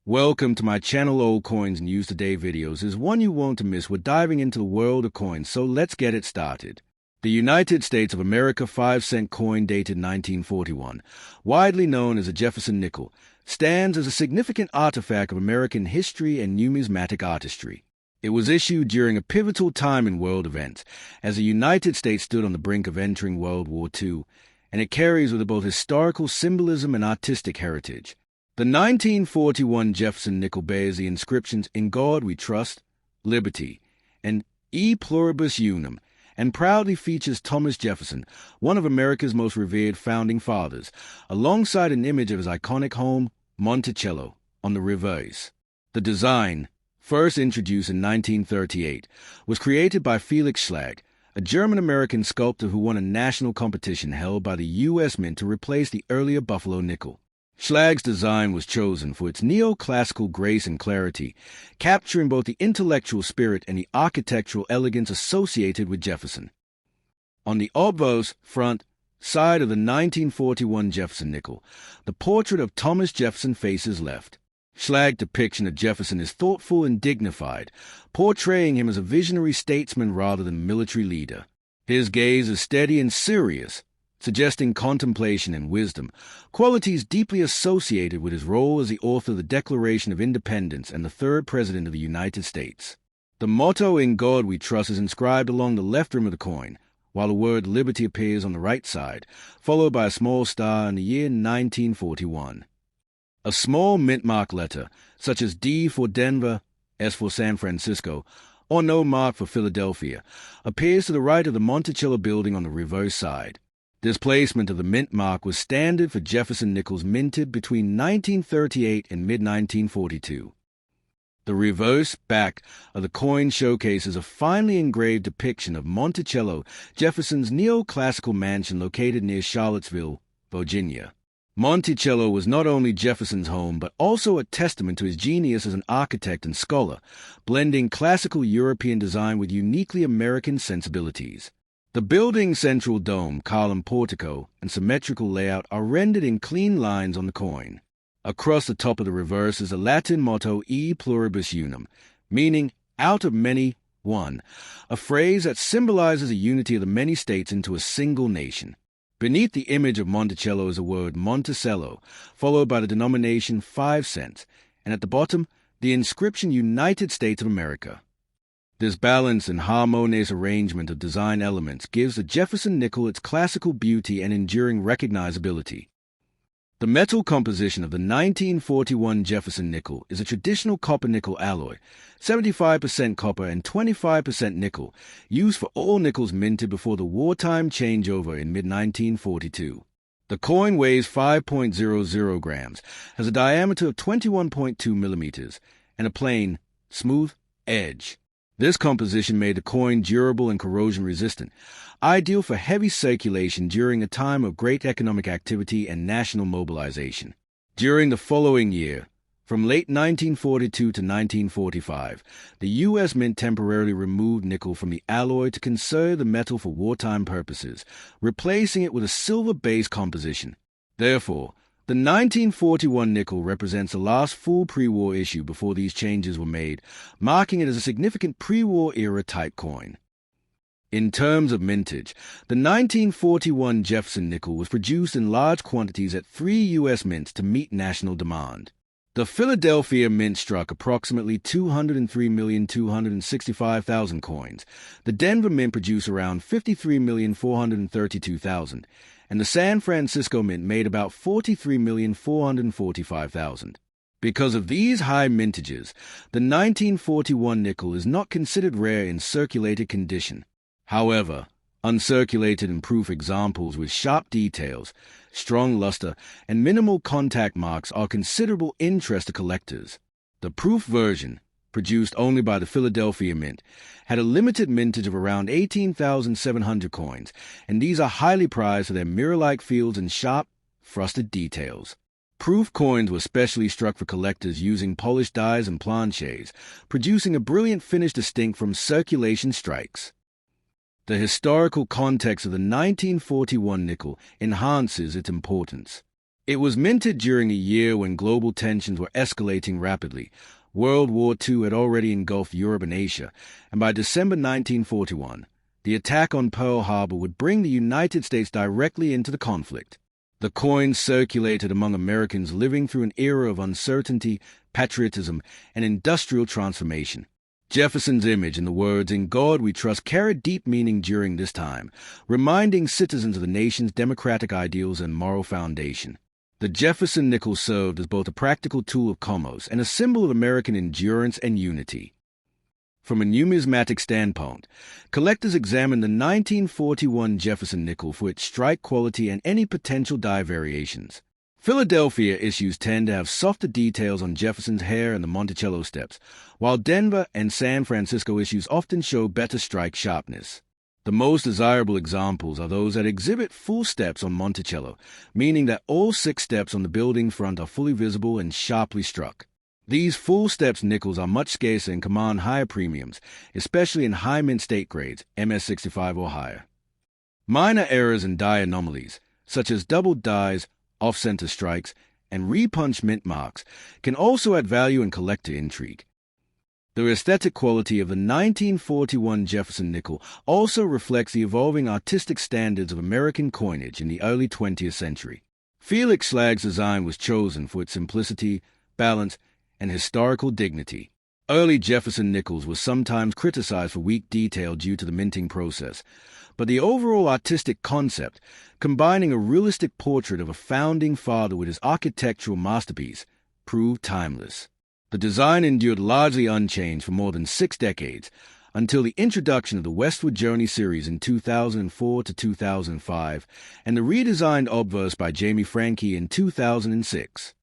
Welcome to my channel. Old Coins News Today videos is one you won't miss. We're diving into the world of coins, so let's get it started. The United States of America 5-cent coin dated 1941, widely known as a Jefferson nickel, stands as a significant artifact of American history and numismatic artistry. It was issued during a pivotal time in world events, as the United States stood on the brink of entering World War II, and it carries with it both historical symbolism and artistic heritage. The 1941 Jefferson nickel bears the inscriptions "In God We Trust," "Liberty," and "E Pluribus Unum," and proudly features Thomas Jefferson, one of America's most revered founding fathers, alongside an image of his iconic home, Monticello, on the reverse. The design, first introduced in 1938, was created by Felix Schlag, a German-American sculptor who won a national competition held by the U.S. Mint to replace the earlier Buffalo nickel. Schlag's design was chosen for its neoclassical grace and clarity, capturing both the intellectual spirit and the architectural elegance associated with Jefferson. On the obverse front side of the 1941 Jefferson nickel, the portrait of Thomas Jefferson faces left. Schlag's depiction of Jefferson is thoughtful and dignified, portraying him as a visionary statesman rather than military leader. His gaze is steady and serious, suggesting contemplation and wisdom, qualities deeply associated with his role as the author of the Declaration of Independence and the third President of the United States. The motto "In God We Trust" is inscribed along the left rim of the coin, while the word "Liberty" appears on the right side, followed by a small star in the year 1941. A small mint mark letter, such as D for Denver, S for San Francisco, or no mark for Philadelphia, appears to the right of the Monticello building on the reverse side. This placement of the mint mark was standard for Jefferson nickels minted between 1938 and mid-1942. The reverse back of the coin showcases a finely engraved depiction of Monticello, Jefferson's neoclassical mansion located near Charlottesville, Virginia. Monticello was not only Jefferson's home, but also a testament to his genius as an architect and scholar, blending classical European design with uniquely American sensibilities. The building's central dome, column portico, and symmetrical layout are rendered in clean lines on the coin. Across the top of the reverse is the Latin motto "E Pluribus Unum," meaning "out of many, one," a phrase that symbolizes the unity of the many states into a single nation. Beneath the image of Monticello is the word Monticello, followed by the denomination 5 cents, and at the bottom, the inscription "United States of America." This balanced and harmonious arrangement of design elements gives the Jefferson nickel its classical beauty and enduring recognizability. The metal composition of the 1941 Jefferson nickel is a traditional copper-nickel alloy, 75% copper and 25% nickel, used for all nickels minted before the wartime changeover in mid-1942. The coin weighs 5.00 grams, has a diameter of 21.2 millimeters, and a plain, smooth edge. This composition made the coin durable and corrosion-resistant, ideal for heavy circulation during a time of great economic activity and national mobilization. During the following year, from late 1942 to 1945, the U.S. Mint temporarily removed nickel from the alloy to conserve the metal for wartime purposes, replacing it with a silver-based composition. Therefore, the 1941 nickel represents the last full pre-war issue before these changes were made, marking it as a significant pre-war era type coin. In terms of mintage, the 1941 Jefferson nickel was produced in large quantities at 3 U.S. mints to meet national demand. The Philadelphia Mint struck approximately 203,265,000 coins. The Denver Mint produced around 53,432,000. And the San Francisco Mint made about 43,445,000. Because of these high mintages, the 1941 nickel is not considered rare in circulated condition. However, uncirculated and proof examples with sharp details, strong luster, and minimal contact marks are considerable interest to collectors. The proof version, produced only by the Philadelphia Mint, had a limited mintage of around 18,700 coins, and these are highly prized for their mirror-like fields and sharp, frosted details. Proof coins were specially struck for collectors using polished dies and planchets, producing a brilliant finish distinct from circulation strikes. The historical context of the 1941 nickel enhances its importance. It was minted during a year when global tensions were escalating rapidly. World War II had already engulfed Europe and Asia, and by December 1941, the attack on Pearl Harbor would bring the United States directly into the conflict. The coin circulated among Americans living through an era of uncertainty, patriotism, and industrial transformation. Jefferson's image and the words, "In God We Trust," carried deep meaning during this time, reminding citizens of the nation's democratic ideals and moral foundation. The Jefferson nickel served as both a practical tool of commerce and a symbol of American endurance and unity. From a numismatic standpoint, collectors examined the 1941 Jefferson nickel for its strike quality and any potential die variations. Philadelphia issues tend to have softer details on Jefferson's hair and the Monticello steps, while Denver and San Francisco issues often show better strike sharpness. The most desirable examples are those that exhibit full steps on Monticello, meaning that all 6 steps on the building front are fully visible and sharply struck. These full steps nickels are much scarcer and command higher premiums, especially in high mint state grades, MS65 or higher. Minor errors and die anomalies, such as doubled dies, off-center strikes, and repunched mint marks, can also add value and collector intrigue. The aesthetic quality of the 1941 Jefferson nickel also reflects the evolving artistic standards of American coinage in the early 20th century. Felix Schlagg's design was chosen for its simplicity, balance, and historical dignity. Early Jefferson nickels were sometimes criticized for weak detail due to the minting process, but the overall artistic concept, combining a realistic portrait of a founding father with his architectural masterpiece, proved timeless. The design endured largely unchanged for more than 6 decades, until the introduction of the Westward Journey series in 2004 to 2005, and the redesigned obverse by Jamie Franke in 2006.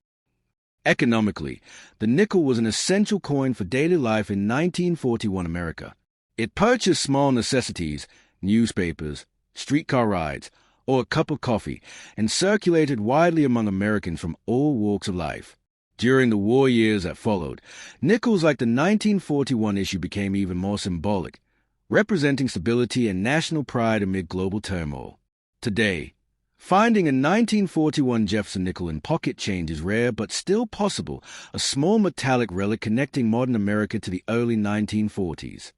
Economically, the nickel was an essential coin for daily life in 1941 America. It purchased small necessities, newspapers, streetcar rides, or a cup of coffee, and circulated widely among Americans from all walks of life. During the war years that followed, nickels like the 1941 issue became even more symbolic, representing stability and national pride amid global turmoil. Today, finding a 1941 Jefferson nickel in pocket change is rare but still possible, a small metallic relic connecting modern America to the early 1940s.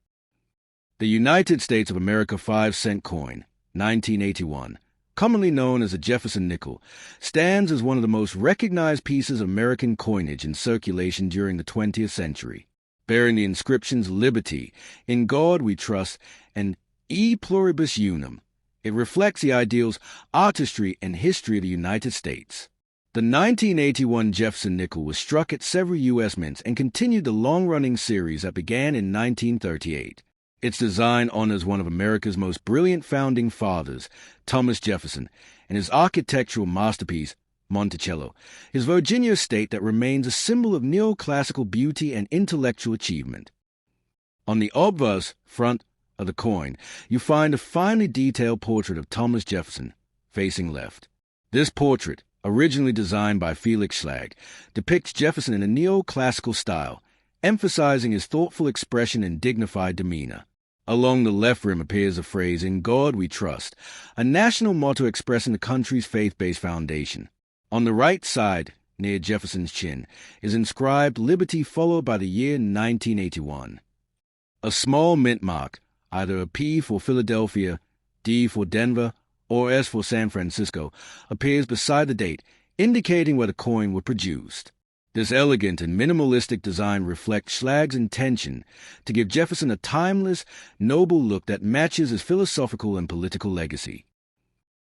The United States of America 5 cent coin, 1981, commonly known as the Jefferson nickel, stands as one of the most recognized pieces of American coinage in circulation during the 20th century. Bearing the inscriptions "Liberty," "In God We Trust," and "E Pluribus Unum," it reflects the ideals, artistry, and history of the United States. The 1981 Jefferson nickel was struck at several U.S. mints and continued the long-running series that began in 1938. Its design honors one of America's most brilliant founding fathers, Thomas Jefferson, and his architectural masterpiece, Monticello, his Virginia estate that remains a symbol of neoclassical beauty and intellectual achievement. On the obverse front of the coin, you find a finely detailed portrait of Thomas Jefferson, facing left. This portrait, originally designed by Felix Schlagg, depicts Jefferson in a neoclassical style, emphasizing his thoughtful expression and dignified demeanor. Along the left rim appears the phrase, "In God We Trust," a national motto expressing the country's faith-based foundation. On the right side, near Jefferson's chin, is inscribed "Liberty," followed by the year 1981. A small mint mark, either a P for Philadelphia, D for Denver, or S for San Francisco, appears beside the date, indicating where the coin was produced. This elegant and minimalistic design reflects Schlagg's intention to give Jefferson a timeless, noble look that matches his philosophical and political legacy.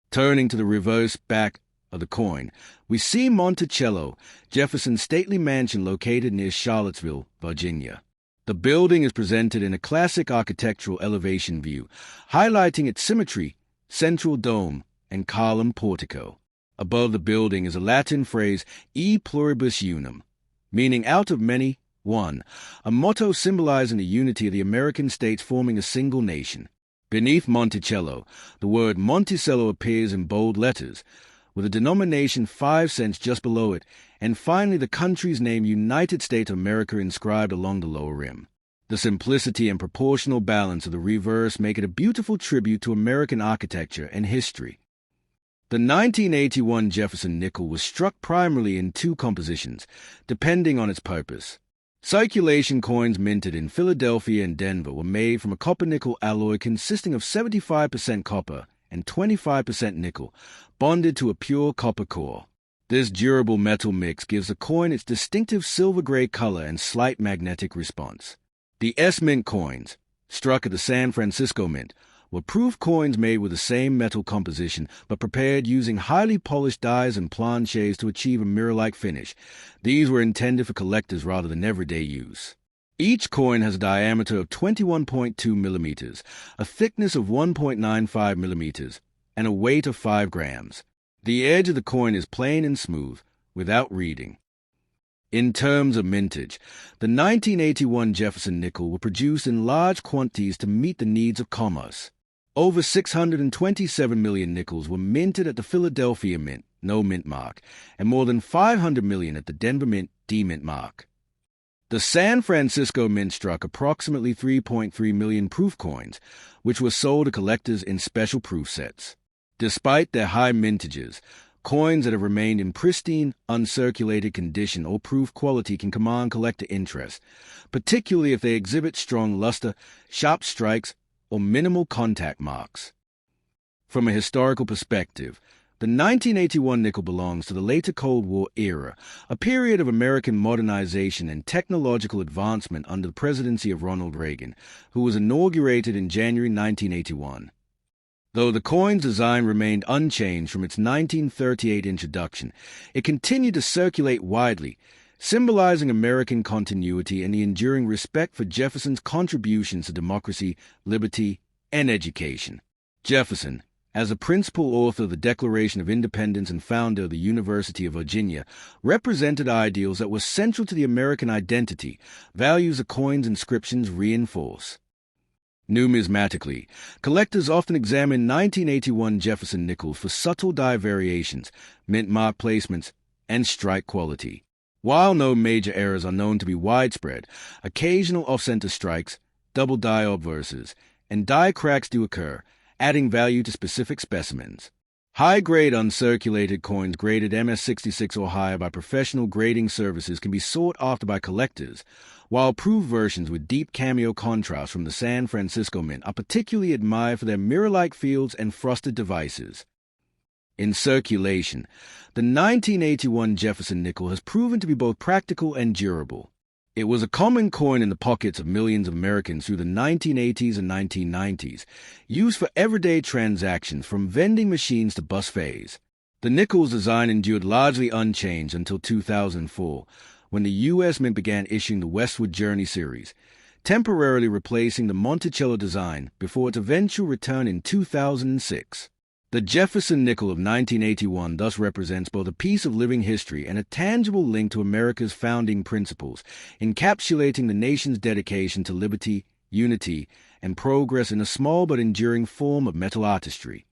Turning to the reverse back of the coin, we see Monticello, Jefferson's stately mansion located near Charlottesville, Virginia. The building is presented in a classic architectural elevation view, highlighting its symmetry, central dome, and column portico. Above the building is a Latin phrase, "E Pluribus Unum," meaning "out of many, one," a motto symbolizing the unity of the American states forming a single nation. Beneath Monticello, the word Monticello appears in bold letters, with the denomination 5 cents just below it, and finally the country's name United States of America inscribed along the lower rim. The simplicity and proportional balance of the reverse make it a beautiful tribute to American architecture and history. The 1981 Jefferson nickel was struck primarily in two compositions, depending on its purpose. Circulation coins minted in Philadelphia and Denver were made from a copper-nickel alloy consisting of 75% copper and 25% nickel, bonded to a pure copper core. This durable metal mix gives the coin its distinctive silver-gray color and slight magnetic response. The S-Mint coins, struck at the San Francisco Mint, were proof coins made with the same metal composition but prepared using highly polished dies and planchets to achieve a mirror-like finish. These were intended for collectors rather than everyday use. Each coin has a diameter of 21.2 millimeters, a thickness of 1.95 millimeters, and a weight of 5 grams. The edge of the coin is plain and smooth, without reeding. In terms of mintage, the 1981 Jefferson nickel were produced in large quantities to meet the needs of commerce. Over 627 million nickels were minted at the Philadelphia Mint, no mint mark, and more than 500 million at the Denver Mint, D-mint mark. The San Francisco Mint struck approximately 3.3 million proof coins, which were sold to collectors in special proof sets. Despite their high mintages, coins that have remained in pristine, uncirculated condition or proof quality can command collector interest, particularly if they exhibit strong luster, sharp strikes, or minimal contact marks. From a historical perspective, the 1981 nickel belongs to the later Cold War era, a period of American modernization and technological advancement under the presidency of Ronald Reagan, who was inaugurated in January 1981. Though the coin's design remained unchanged from its 1938 introduction, it continued to circulate widely, symbolizing American continuity and the enduring respect for Jefferson's contributions to democracy, liberty, and education. Jefferson, as a principal author of the Declaration of Independence and founder of the University of Virginia, represented ideals that were central to the American identity, values the coin's inscriptions reinforce. Numismatically, collectors often examine 1981 Jefferson nickels for subtle die variations, mint mark placements, and strike quality. While no major errors are known to be widespread, occasional off-center strikes, double die obverses, and die cracks do occur, adding value to specific specimens. High-grade uncirculated coins graded MS66 or higher by professional grading services can be sought after by collectors, while proof versions with deep cameo contrast from the San Francisco Mint are particularly admired for their mirror-like fields and frosted devices. In circulation, the 1981 Jefferson nickel has proven to be both practical and durable. It was a common coin in the pockets of millions of Americans through the 1980s and 1990s, used for everyday transactions from vending machines to bus fares. The nickel's design endured largely unchanged until 2004, when the U.S. Mint began issuing the Westward Journey series, temporarily replacing the Monticello design before its eventual return in 2006. The Jefferson nickel of 1981 thus represents both a piece of living history and a tangible link to America's founding principles, encapsulating the nation's dedication to liberty, unity, and progress in a small but enduring form of metal artistry.